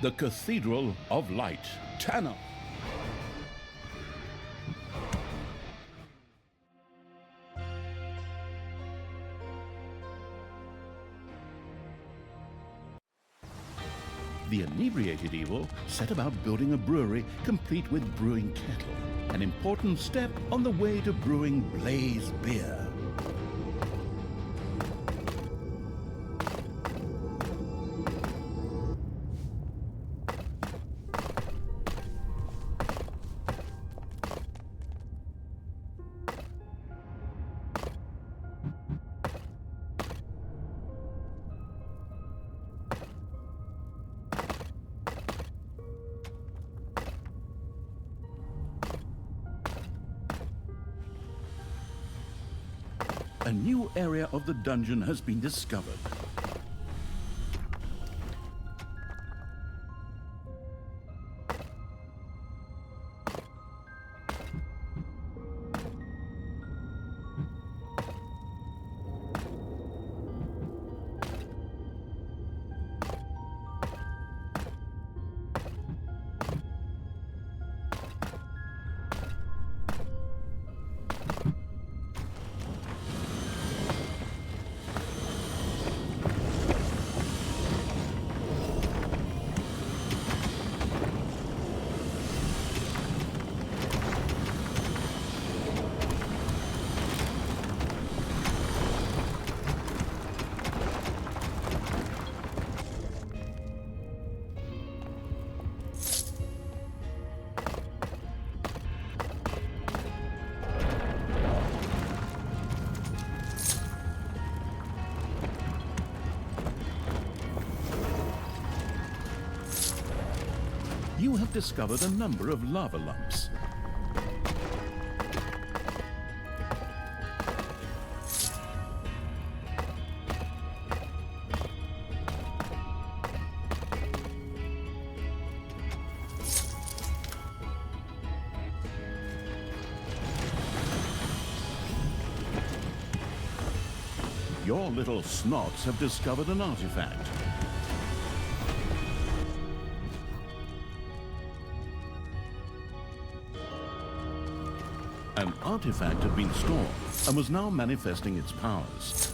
the Cathedral of Light, Tanner. The inebriated evil set about building a brewery complete with brewing kettle, an important step on the way to brewing blaze beer. A new area of the dungeon has been discovered. You have discovered a number of lava lumps. Your little snots have discovered an artifact. An artifact had been stored and was now manifesting its powers.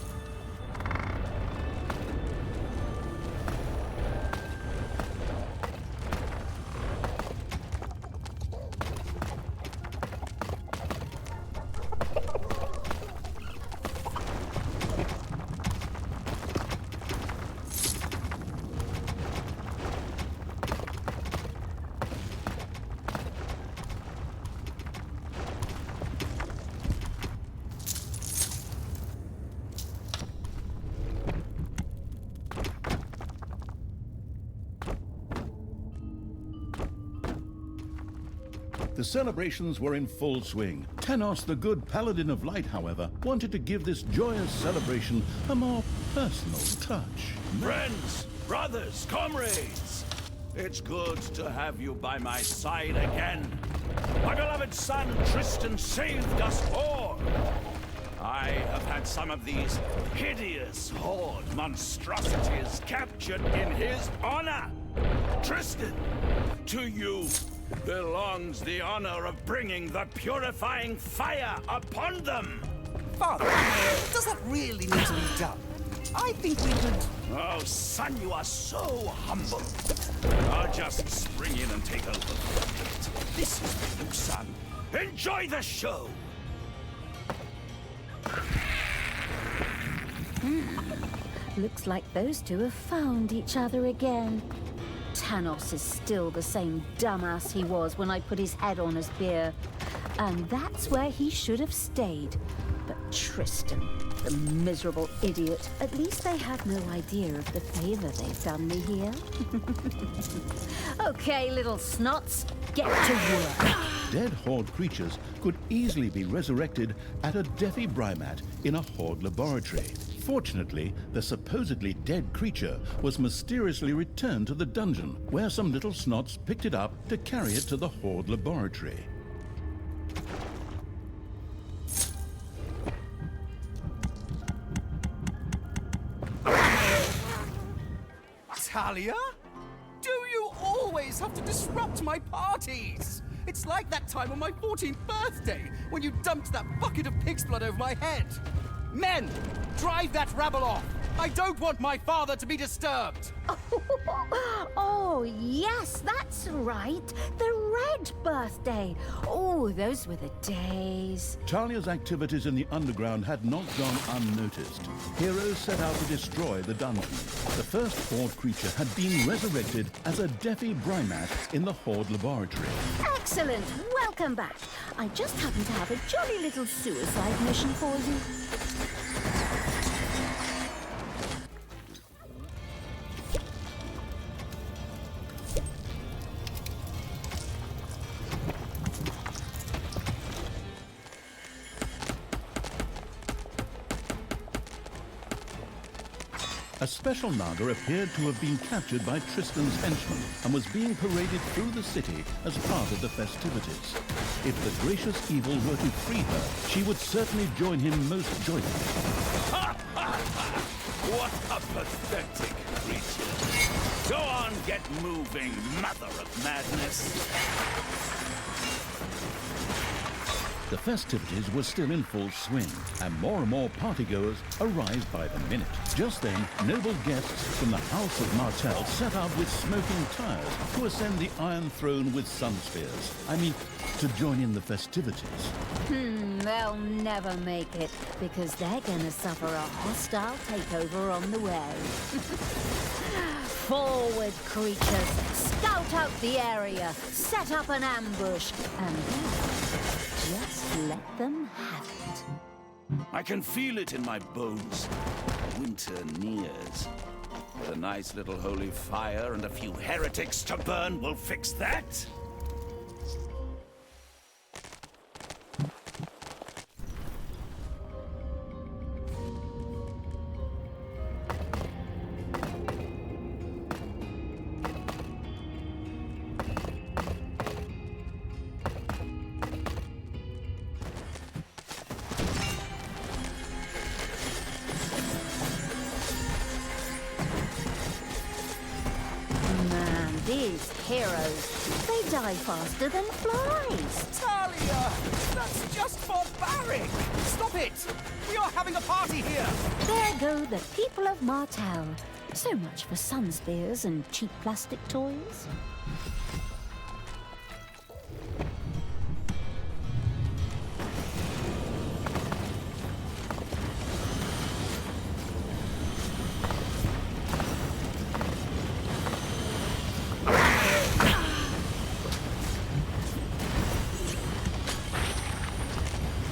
The celebrations were in full swing. Tanos, the good paladin of light, however, wanted to give this joyous celebration a more personal touch. Friends, brothers, comrades, it's good to have you by my side again. My beloved son Tristan saved us all. I have had some of these hideous Horde monstrosities captured in his honor. Tristan, to you belongs the honor of bringing the purifying fire upon them. Father, does that really need to be done? I think we could... Oh, son, you are so humble. I'll just spring in and take over. This is the new son. Enjoy the show. Looks like those two have found each other again. Tanos is still the same dumbass he was when I put his head on his beer. And that's where he should have stayed. But Tristan, the miserable idiot, at least they have no idea of the favor they've done me here. Okay, little snots, get to work. Dead Horde creatures could easily be resurrected at a defibrimat in a Horde laboratory. Fortunately, the supposedly dead creature was mysteriously returned to the dungeon, where some little snots picked it up to carry it to the Horde laboratory. Talia? Do you always have to disrupt my parties. It's like that time on my 14th birthday when you dumped that bucket of pig's blood over my head. Men, drive that rabble off. I don't want my father to be disturbed. Oh, yes, that's right. The red birthday. Oh, those were the days. Talia's activities in the underground had not gone unnoticed. Heroes set out to destroy the dungeon. The first Horde creature had been resurrected as a Defi Brymat in the Horde laboratory. Excellent. Welcome back. I just happen to have a jolly little suicide mission for you. A special Naga appeared to have been captured by Tristan's henchmen and was being paraded through the city as part of the festivities. If the gracious evil were to free her, she would certainly join him most joyfully. What a pathetic creature. Go on, get moving, mother of madness. The festivities were still in full swing, and more partygoers arrived by the minute. Just then, noble guests from the House of Martell set out with smoking tires to ascend the Iron Throne with sun spears. I mean, to join in the festivities. They'll never make it, because they're gonna suffer a hostile takeover on the way. Forward, creatures! Scout out the area, set up an ambush, and just let them have it. I can feel it in my bones. Winter nears. A nice little holy fire and a few heretics to burn will fix that. These heroes, they die faster than flies. Talia! That's just barbaric! Stop it! We are having a party here! There go the people of Martell. So much for sun spears and cheap plastic toys.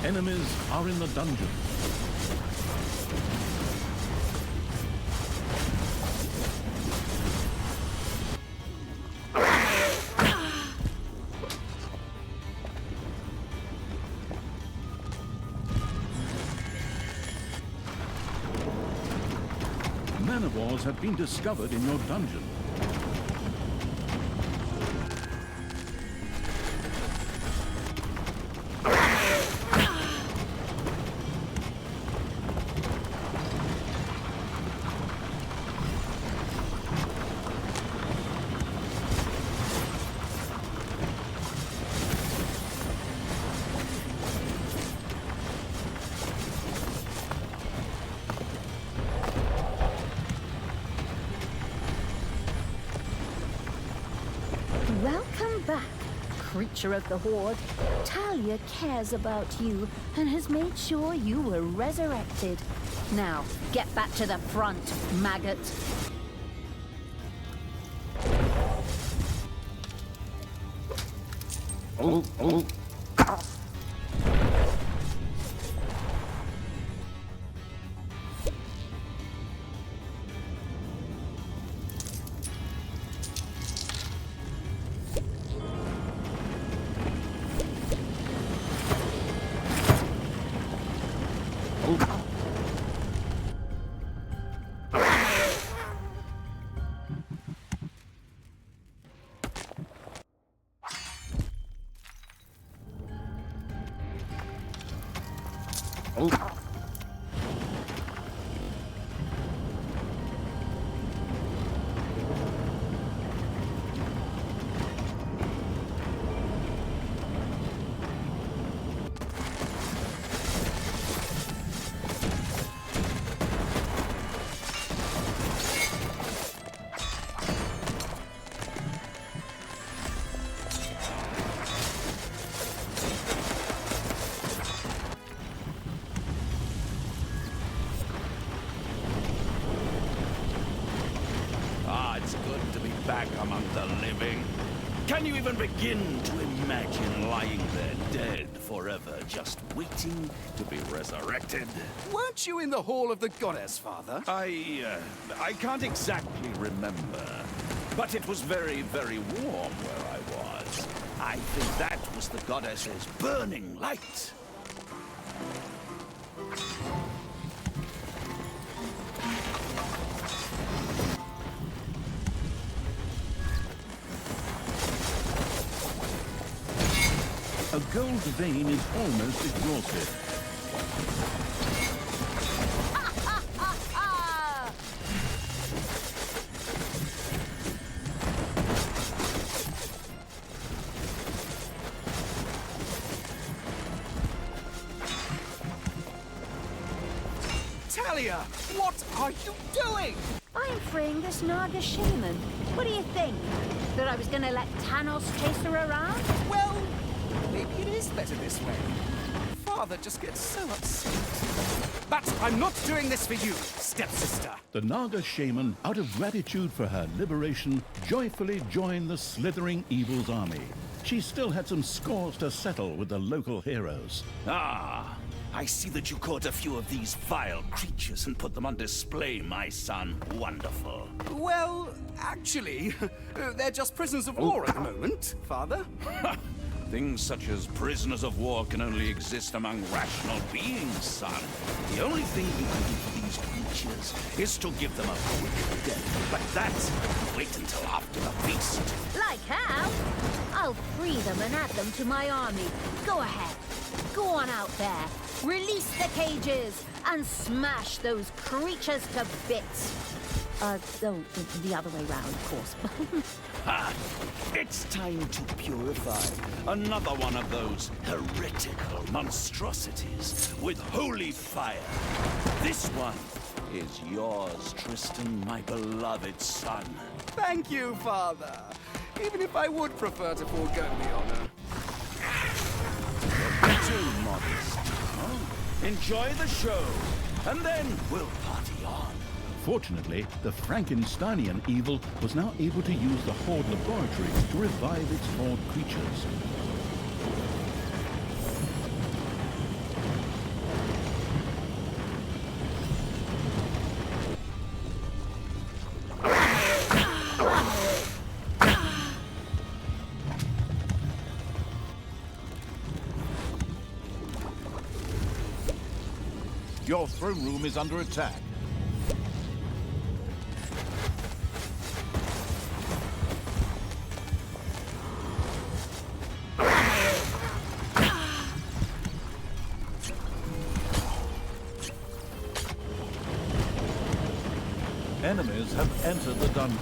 Enemies are in the dungeon. Man-of-wars have been discovered in your dungeon. Welcome back, creature of the Horde. Talia cares about you and has made sure you were resurrected. Now, get back to the front, maggot. back among the living? Can you even begin to imagine lying there dead forever, just waiting to be resurrected? Weren't you in the Hall of the Goddess, Father? I can't exactly remember, but it was very, very warm where I was. I think that was the Goddess's burning light. A gold vein is almost exhausted. Talia, what are you doing? I'm freeing this Naga shaman. What do you think? That I was gonna let Thanos chase her around? Well, maybe it is better this way. Father just gets so upset. But I'm not doing this for you, stepsister. The Naga shaman, out of gratitude for her liberation, joyfully joined the slithering evil's army. She still had some scores to settle with the local heroes. Ah, I see that you caught a few of these vile creatures and put them on display, my son. Wonderful. Well, actually, they're just prisoners of war at the moment, Father. Things such as prisoners of war can only exist among rational beings, son. The only thing you can do for these creatures is to give them a quick death. But that, wait until after the feast. Like how? I'll free them and add them to my army. Go ahead. Go on out there. Release the cages and smash those creatures to bits. The other way round, of course. Ah, it's time to purify another one of those heretical monstrosities with holy fire. This one is yours, Tristan, my beloved son. Thank you, Father. Even if I would prefer to forego the honor. Too modest. Huh? Enjoy the show, and then we'll party on. Fortunately, the Frankensteinian evil was now able to use the Horde laboratory to revive its Horde creatures. Your throne room is under attack. Enemies have entered the dungeon.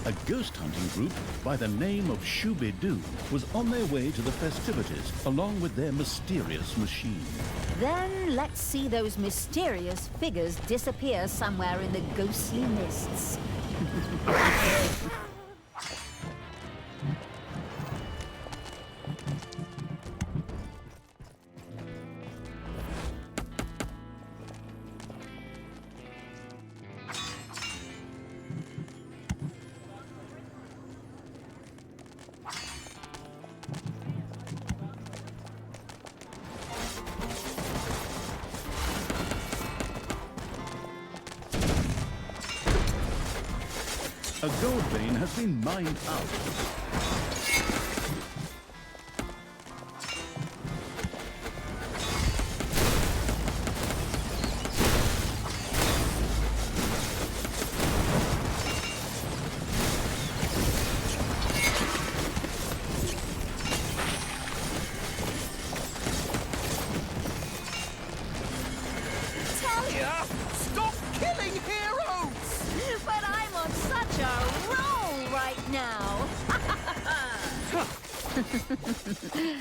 A ghost hunting group by the name of Shooby-Doo was on their way to the festivities along with their mysterious machine. Then let's see those mysterious figures disappear somewhere in the ghostly mists. A gold vein has been mined out. Talia, stop killing heroes! But I'm on such a roll right now.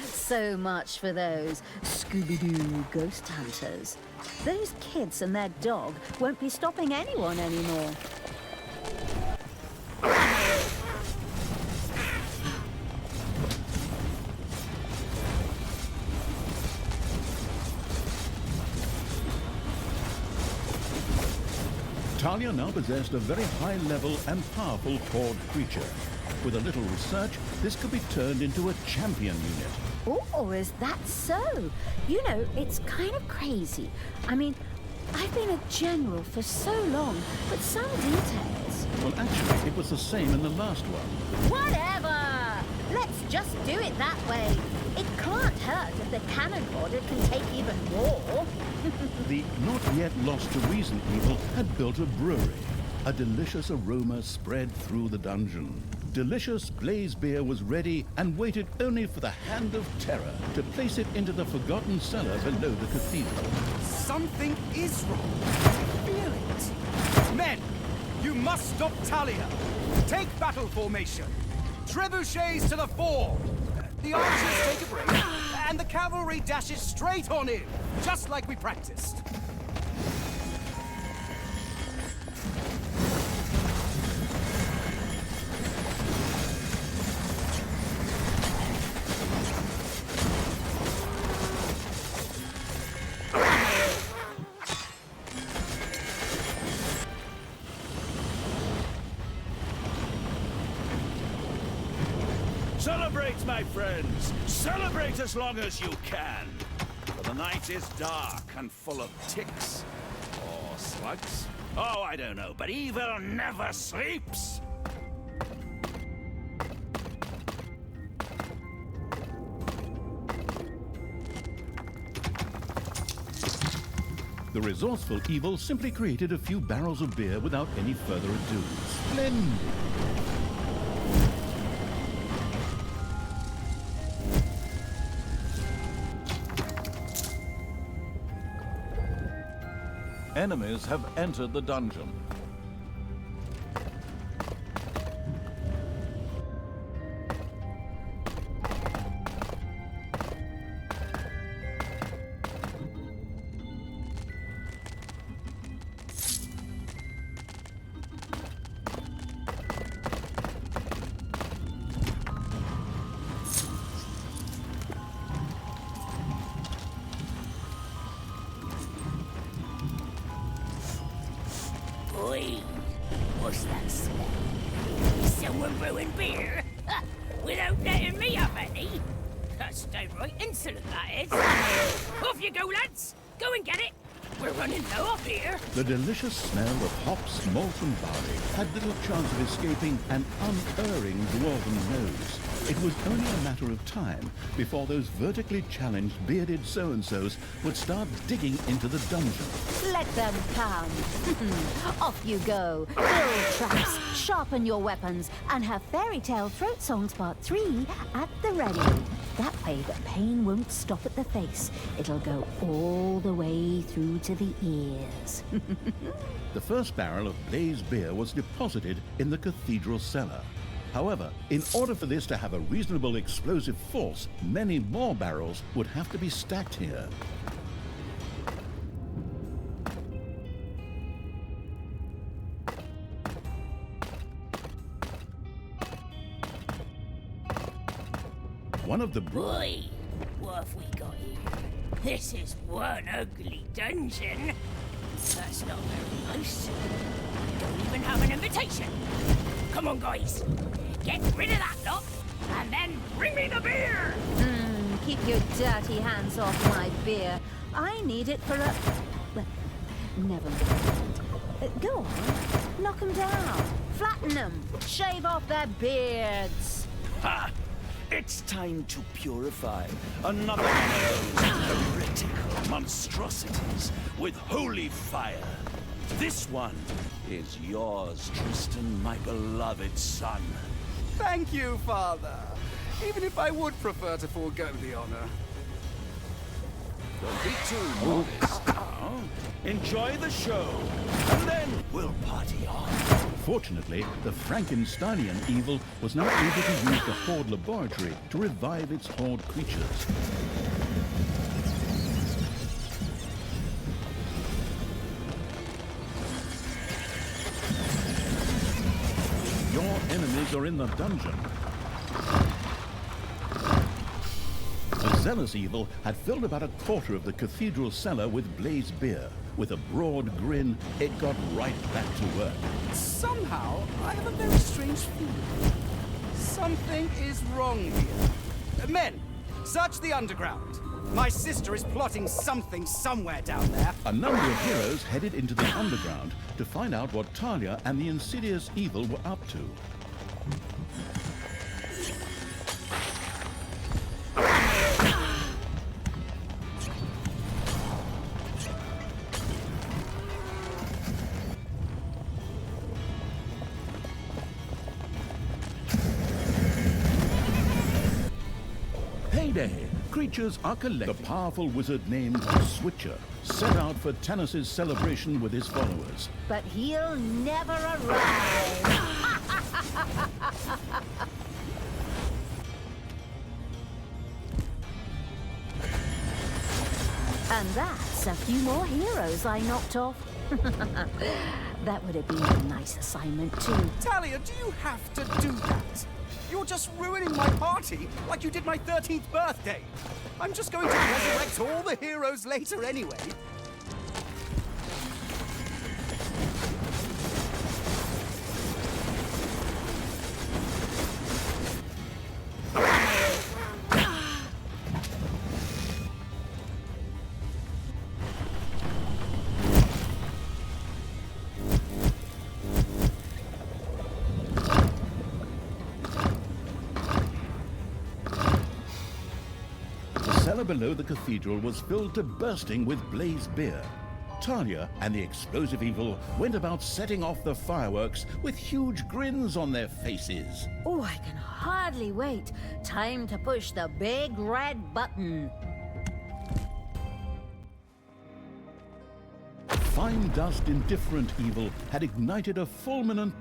So much for those Scooby-Doo ghost hunters. Those kids and their dog won't be stopping anyone anymore. Talia now possessed a very high-level and powerful Horde creature. With a little research, this could be turned into a champion unit. Oh, is that so? You know, it's kind of crazy. I mean, I've been a general for so long, but some details... Well, actually, it was the same in the last one. Whatever! Let's just do it that way. It can't hurt if the cannon border can take even more. The not yet lost to reason evil had built a brewery. A delicious aroma spread through the dungeon. Delicious blaze beer was ready and waited only for the hand of terror to place it into the forgotten cellar below the cathedral. Something is wrong. I feel it. Men, you must stop Talia. Take battle formation. Trebuchets to the fore. The archers take a break, and the cavalry dashes straight on in, just like we practiced. Celebrate, my friends! Celebrate as long as you can! For the night is dark and full of ticks. Or slugs. Oh, I don't know, but evil never sleeps! The resourceful evil simply created a few barrels of beer without any further ado. Splendid! Enemies have entered the dungeon. Oi, what's that smell? Someone brewing beer? Without letting me have any? That's downright insolent, that is. Off you go, lads! Go and get it! We're running low up here. The delicious smell of hops, malt and barley had little chance of escaping an unerring dwarven nose. It was only a matter of time before those vertically challenged bearded so-and-sos would start digging into the dungeon. Let them come. Off you go. Build traps, sharpen your weapons, and have Fairy Tale Throat Songs Part 3 at the ready. That way the pain won't stop at the face. It'll go all the way through to the ears. The first barrel of blaze beer was deposited in the cathedral cellar. However, in order for this to have a reasonable explosive force, many more barrels would have to be stacked here. One of the Boy, what have we got here? This is one ugly dungeon. That's not very nice. We don't even have an invitation. Come on, guys. Get rid of that lot, and then bring me the beer! Keep your dirty hands off my beer. I need it for a... Well, never mind. Go on. Knock them down. Flatten them. Shave off their beards. Ha! It's time to purify another one of those heretical monstrosities with holy fire. This one is yours, Tristan, my beloved son. Thank you, Father. Even if I would prefer to forego the honor. Don't be too modest now. Enjoy the show, and then we'll party on. Fortunately, the Frankensteinian evil was now able to use the Horde laboratory to revive its Horde creatures. Your enemies are in the dungeon. The zealous evil had filled about a quarter of the cathedral cellar with blaze beer. with a broad grin, it got right back to work. Somehow, I have a very strange feeling. Something is wrong here. Men, search the underground. My sister is plotting something somewhere down there. A number of heroes headed into the underground to find out what Talia and the insidious evil were up to. Heyday! Creatures are collected. The powerful wizard named Switcher set out for Tanos' celebration with his followers. But he'll never arrive. And that's a few more heroes I knocked off. That would have been a nice assignment too. Talia, do you have to do that? You're just ruining my party like you did my 13th birthday. I'm just going to resurrect all the heroes later anyway. The cellar below the cathedral was filled to bursting with blazed beer. Talia and the explosive evil went about setting off the fireworks with huge grins on their faces. Oh, I can hardly wait. Time to push the big red button. Fine dust indifferent evil had ignited a fulminant